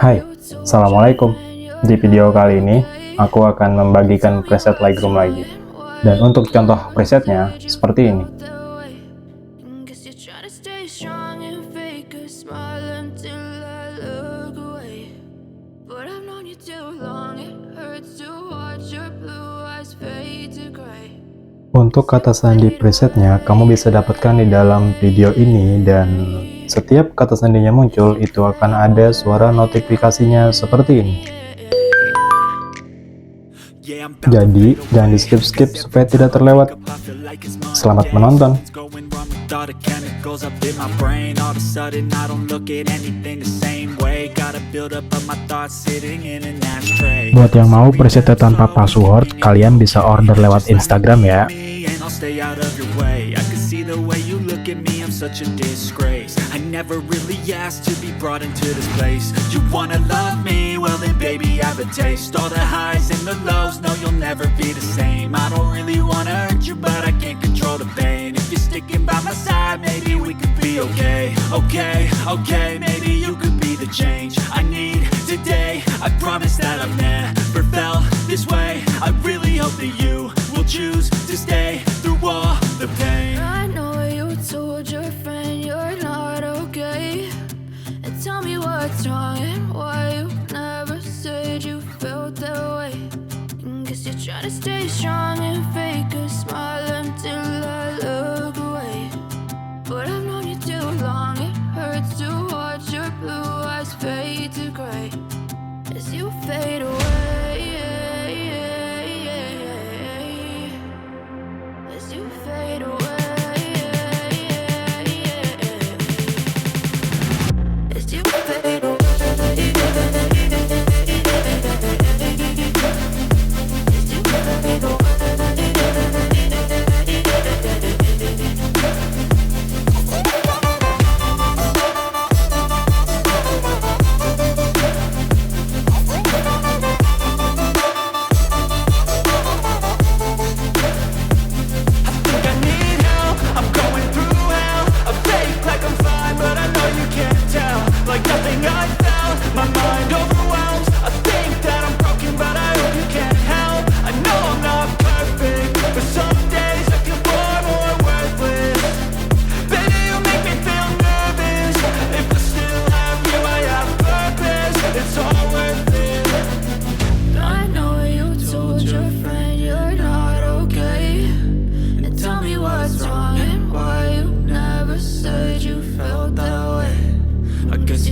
Hai, Assalamualaikum. Di video kali ini, aku akan membagikan preset Lightroom lagi. Dan untuk contoh presetnya, seperti ini. Untuk kata sandi presetnya, kamu bisa dapatkan di dalam video ini, dan setiap kata sandinya muncul, itu akan ada suara notifikasinya seperti ini. Jadi, jangan di skip-skip supaya tidak terlewat. Selamat menonton! Buat yang mau presetnya tanpa password, kalian bisa order lewat Instagram ya. Okay, maybe you could be the change I need today. I promise that I've never felt this way. I really hope that you will choose to stay through all the pain. I know you told your friend you're not okay, and tell me what's wrong and why you never said you felt that way. Guess you're trying to stay strong and fake a smile until I look away. But I've known you too long, it hurts to watch your blue eyes fade to gray as you fade away, as you fade away, as you fade away.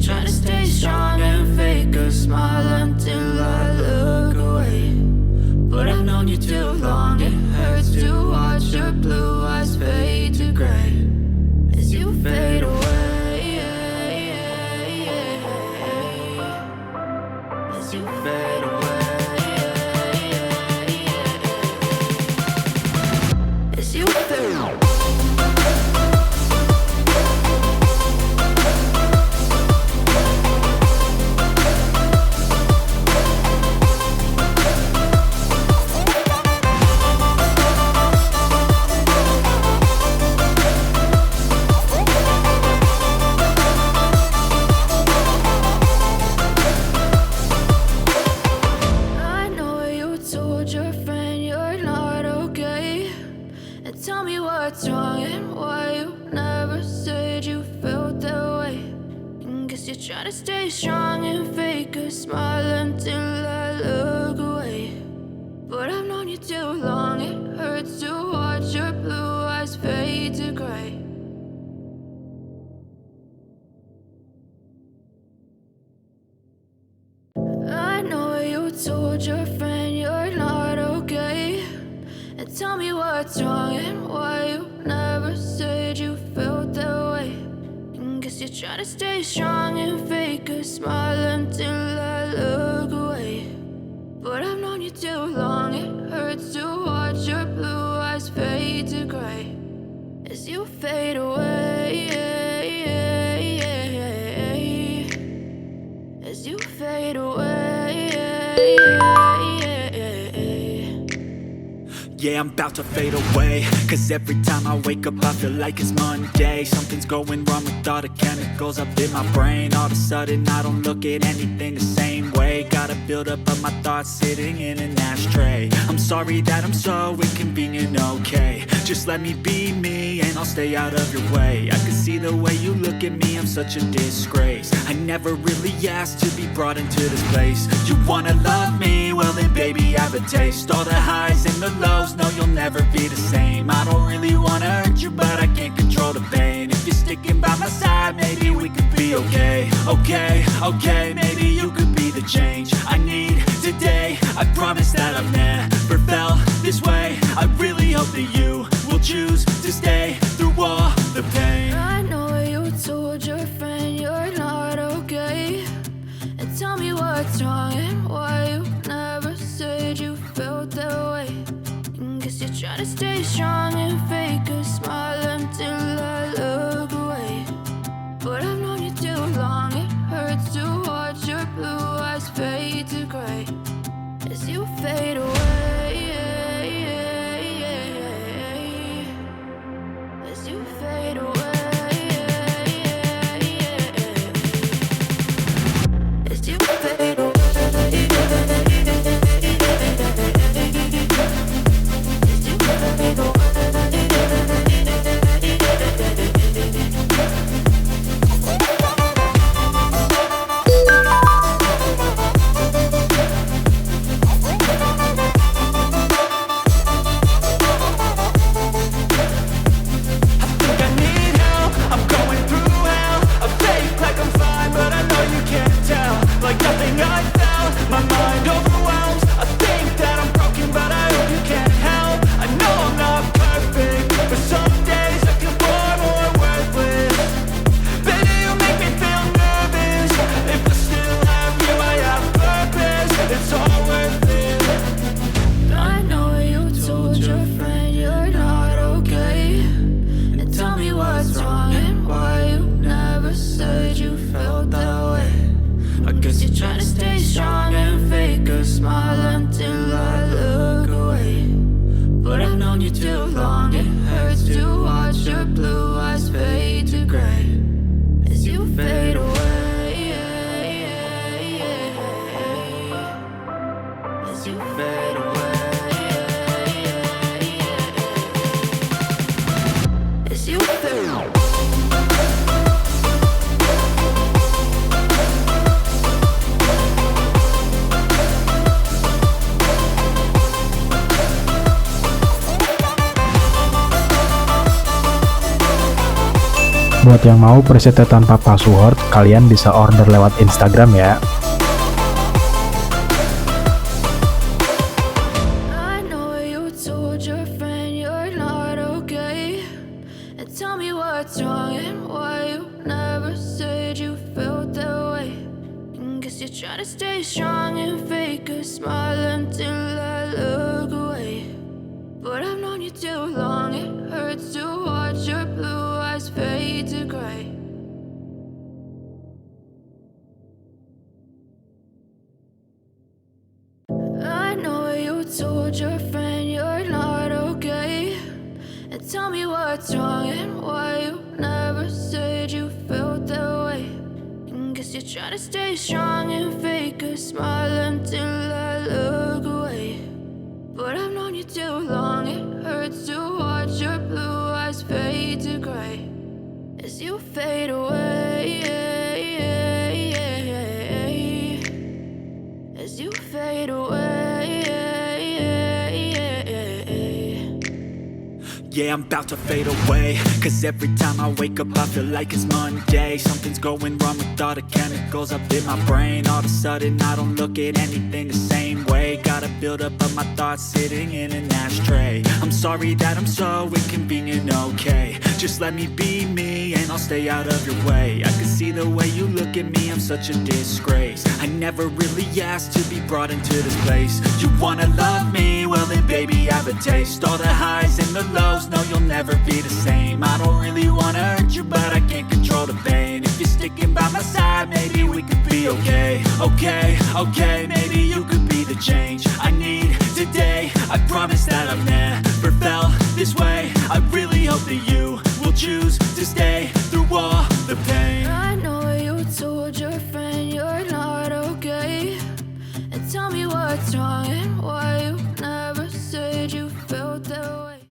Trying to stay strong and fake a smile until I look away. But I've known you too long, it hurts to watch your blue eyes fade to gray as you fade away, as you fade away, as you fade away. Tell me what's wrong and why you never said you felt that way. Guess you're trying to stay strong and fake a smile until I look away. But I've known you too long, it hurts to watch your blue eyes fade to gray. I know you told your friend you're not okay, and tell me what's wrong and why you never said you felt that way. Guess you're trying to stay strong and fake a smile until I look away. But I've known you too long, it hurts to watch your blue eyes fade to gray as you fade away, as you fade away. Yeah, I'm about to fade away, cause every time I wake up I feel like it's Monday. Something's going wrong with all the chemicals up in my brain. All of a sudden I don't look at anything the same way. Gotta build up of my thoughts sitting in an ashtray. I'm sorry that I'm so inconvenient, okay. Just let me be me and I'll stay out of your way. I can see the way you look at me, I'm such a disgrace. I never really asked to be brought into this place. You wanna love me? Well then baby have a taste. All the highs and the lows, no you'll never be the same. I don't really wanna hurt you but I can't control the pain. If you're sticking by my side, maybe we could be okay. Okay, maybe you could be the change I need today. I promise that I've never felt this way. I really hope that you will choose to stay through all the pain. I know you told your friend you're not okay, and tell me what's wrong and why you never said you felt that way. Guess you're trying to stay strong and fake a smile until I look away. But I've known you too long, it hurts to watch your blue eyes fade to gray as you fade away. As you fade away. As you fade away. Buat yang mau presetnya tanpa password, kalian bisa order lewat Instagram ya. I know you told your friend you're not okay, and tell me what's wrong and why you never said you felt that way. Guess you're trying to stay strong and fake a smile until I look away. But I've known you too long, it hurts to watch your blue eyes fade to gray. I know you told your friend you're not okay, and tell me what's wrong and why you never said you felt that way. Guess you're trying to stay strong and fake a smile until I look away. But I've known you too long, it hurts to watch your blue eyes fade to gray as you fade away. As you fade away. Yeah, I'm about to fade away, cause every time I wake up I feel like it's Monday. Something's going wrong with all the chemicals up in my brain. All of a sudden I don't look at anything the same way. Gotta build up of my thoughts sitting in an ashtray. I'm sorry that I'm so inconvenient, okay. Just let me be me and I'll stay out of your way. I can see the way you look at me, I'm such a disgrace. I never really asked to be brought into this place. You wanna love me? Well then baby have a taste. All the highs and the lows, no you'll never be the same. I don't really wanna hurt you but I can't control the pain. If you're sticking by my side, maybe we could be okay. Okay,